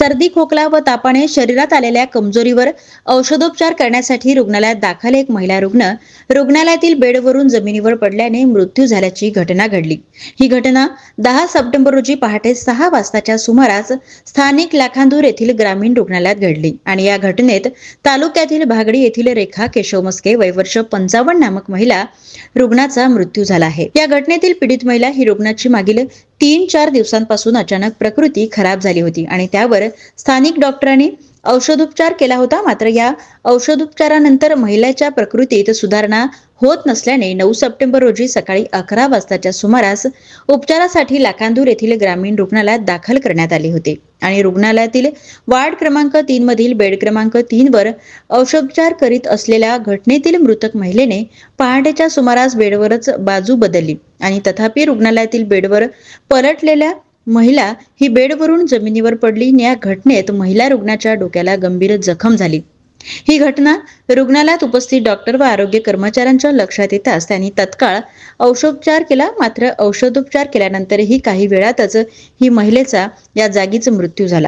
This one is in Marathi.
सर्दी, खोकला व तापाने शरीरात आलेल्या कमजोरीवर औषधोपचार करण्यासाठी रुग्णालयात दाखल एक महिला रुग्ण रुग्णालयातील बेडवरून जमिनीवर पडल्याने मृत्यू झाल्याची घटना घडली। ही घटना 10 सप्टेंबर रोजी पहाटे 6 वाजताच्या सुमारास स्थानिक लाखांदूर येथील ग्रामीण रुग्णालयात घडली आणि या घटनेत तालुक्यातील भागडी येथील रेखा केशव मस्के वय वर्ष 55 नामक महिला रुग्णाचा मृत्यू झाला आहे। या घटनेतील पीडित महिला ही रुग्णाची मागील 3-4 दिवसांपासून अचानक प्रकृती खराब झाली होती आणि त्यावर स्थानिक डॉक्टरांनी औषधोपचार केला होता। मात्र या औषधोपचारानंतर महिलेच्या प्रकृतीत सुधारणा होत नसल्याने 9 सप्टेंबर रोजी सकाळी 11 वाजताच्या सुमारास उपचारासाठी लाखांदूर येथील ग्रामीण रुग्णालयात दाखल करण्यात आले होते आणि रुग्णालयातील वार्ड क्रमांक 3 मधील बेड क्रमांक 3 वर औषधोपचार करीत असलेल्या घटनेतील मृतक महिलेने पहाटेच्या सुमारास बेडवरच बाजू बदलली आणि तथापि रुग्णालयातील बेडवर पलटलेल्या महिला ही बेडवरून जमिनीवर पडली। या घटनेत महिला रुग्णाच्या डोक्याला गंभीर जखम झाली। ही घटना रुग्णालयात उपस्थित डॉक्टर व आरोग्य कर्मचाऱ्यांच्या लक्षात येताच त्यांनी तत्काळ औषधोपचार केला। मात्र औषधोपचार केल्यानंतरही काही वेळातच ही महिलेचा या जागीच मृत्यू झाला।